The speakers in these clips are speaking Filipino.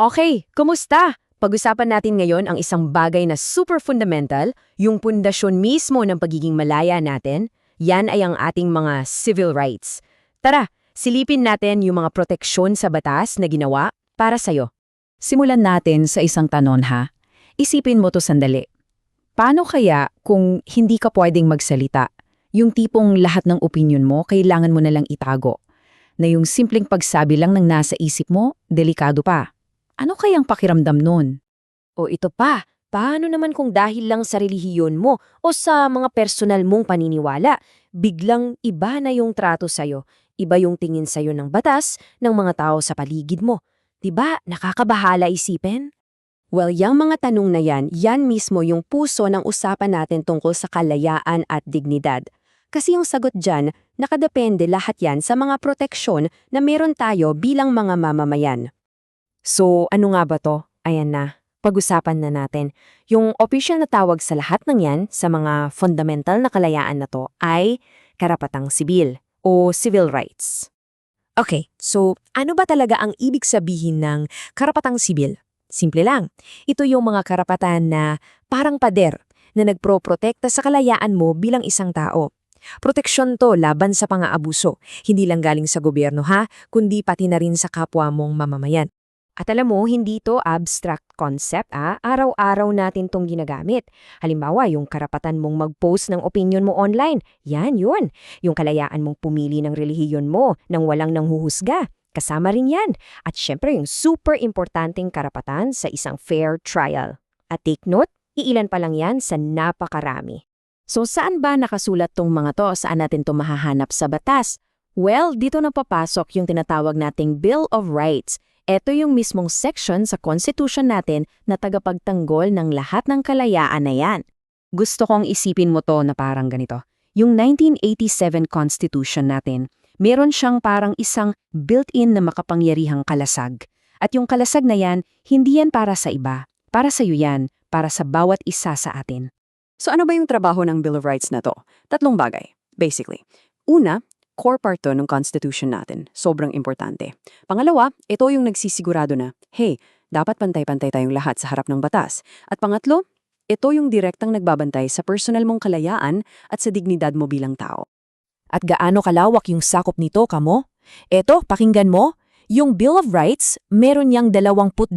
Okay, kumusta? Pag-usapan natin ngayon ang isang bagay na super fundamental, yung pundasyon mismo ng pagiging malaya natin. Yan ay ang ating mga civil rights. Tara, silipin natin yung mga proteksyon sa batas na ginawa para sa'yo. Simulan natin sa isang tanong ha. Isipin mo to sandali. Paano kaya kung hindi ka pwedeng magsalita? Yung tipong lahat ng opinyon mo kailangan mo na lang itago. Na yung simpleng pagsabi lang ng nasa isip mo, delikado pa. Ano kayang pakiramdam nun? O ito pa, paano naman kung dahil lang sa relihiyon mo o sa mga personal mong paniniwala, biglang iba na yung trato sa'yo, iba yung tingin sa'yo ng batas ng mga tao sa paligid mo. Diba, nakakabahala isipin? Well, yung mga tanong na yan mismo yung puso ng usapan natin tungkol sa kalayaan at dignidad. Kasi yung sagot dyan, nakadepende lahat yan sa mga proteksyon na meron tayo bilang mga mamamayan. So, ano nga ba to? Ayan na, pag-usapan na natin. Yung opisyal na tawag sa lahat ng yan, sa mga fundamental na kalayaan na to, ay karapatang sibil o civil rights. Okay, so ano ba talaga ang ibig sabihin ng karapatang sibil? Simple lang. Ito yung mga karapatan na parang pader na nagproprotekta sa kalayaan mo bilang isang tao. Proteksyon to laban sa pang-aabuso, hindi lang galing sa gobyerno ha, kundi pati na rin sa kapwa mong mamamayan. At alam mo, hindi to abstract concept araw-araw natin tong ginagamit. Halimbawa, yung karapatan mong mag-post ng opinion mo online, yan yun. Yung kalayaan mong pumili ng relihiyon mo nang walang nanghuhusga, kasama rin yan. At syempre yung super importanteng karapatan sa isang fair trial. At take note, iilan pa lang yan sa napakarami. So saan ba nakasulat tong mga to? Saan natin to mahahanap sa batas? Well, dito na papasok yung tinatawag nating Bill of Rights. Ito yung mismong section sa Constitution natin na tagapagtanggol ng lahat ng kalayaan na yan. Gusto kong isipin mo to na parang ganito. Yung 1987 Constitution natin, meron siyang parang isang built-in na makapangyarihang kalasag. At yung kalasag na yan, hindi yan para sa iba. Para sa iyo yan, para sa bawat isa sa atin. So ano ba yung trabaho ng Bill of Rights na to? Tatlong bagay, basically. Una, core part to ng Constitution natin. Sobrang importante. Pangalawa, ito yung nagsisigurado na, hey, dapat pantay-pantay tayong lahat sa harap ng batas. At pangatlo, ito yung direktang nagbabantay sa personal mong kalayaan at sa dignidad mo bilang tao. At gaano kalawak yung sakop nito, kamo? Eto, pakinggan mo. Yung Bill of Rights, meron niyang 22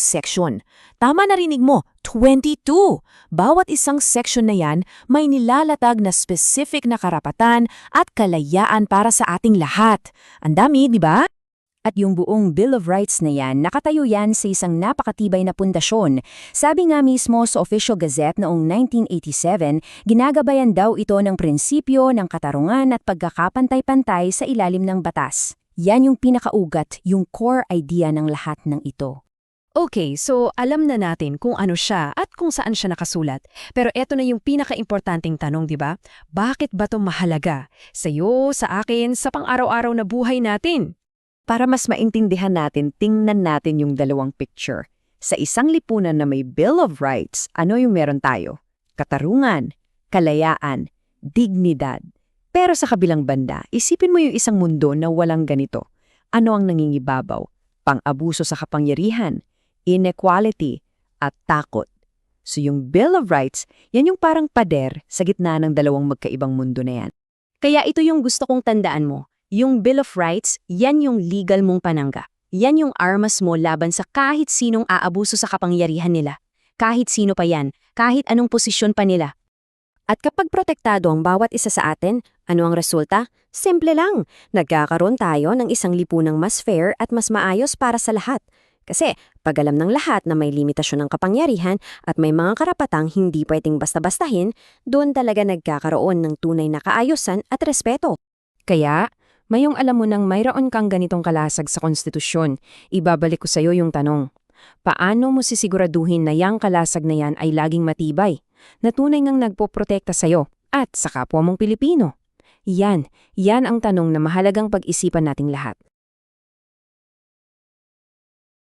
section. Tama narinig mo, 22! Bawat isang section na yan, may nilalatag na specific na karapatan at kalayaan para sa ating lahat. Ang dami, di ba? At yung buong Bill of Rights na yan, nakatayo yan sa isang napakatibay na pundasyon. Sabi nga mismo sa Official Gazette noong 1987, ginagabayan daw ito ng prinsipyo ng katarungan at pagkakapantay-pantay sa ilalim ng batas. Yan yung pinakaugat, yung core idea ng lahat ng ito. Okay, so alam na natin kung ano siya at kung saan siya nakasulat. Pero eto na yung pinaka-importanting tanong, di ba? Bakit ba ito mahalaga? Sa'yo, sa akin, sa pang-araw-araw na buhay natin? Para mas maintindihan natin, tingnan natin yung dalawang picture. Sa isang lipunan na may Bill of Rights, ano yung meron tayo? Katarungan, kalayaan, dignidad. Pero sa kabilang banda, isipin mo yung isang mundo na walang ganito. Ano ang nangingibabaw? Pang-abuso sa kapangyarihan, inequality, at takot. So yung Bill of Rights, yan yung parang pader sa gitna ng dalawang magkaibang mundo na yan. Kaya ito yung gusto kong tandaan mo. Yung Bill of Rights, yan yung legal mong panangga. Yan yung armas mo laban sa kahit sinong aabuso sa kapangyarihan nila. Kahit sino pa yan, kahit anong posisyon pa nila. At kapag protektado ang bawat isa sa atin, ano ang resulta? Simple lang, nagkakaroon tayo ng isang lipunang mas fair at mas maayos para sa lahat. Kasi pag alam ng lahat na may limitasyon ng kapangyarihan at may mga karapatang hindi pwedeng basta-bastahin, doon talaga nagkakaroon ng tunay na kaayusan at respeto. Kaya, mayong alam mo nang mayroon kang ganitong kalasag sa konstitusyon, ibabalik ko sa iyo yung tanong. Paano mo sisiguraduhin na yang kalasag na yan ay laging matibay? Na tunay ngang nagpoprotekta sa'yo at sa kapwa mong Pilipino? Yan ang tanong na mahalagang pag-isipan nating lahat.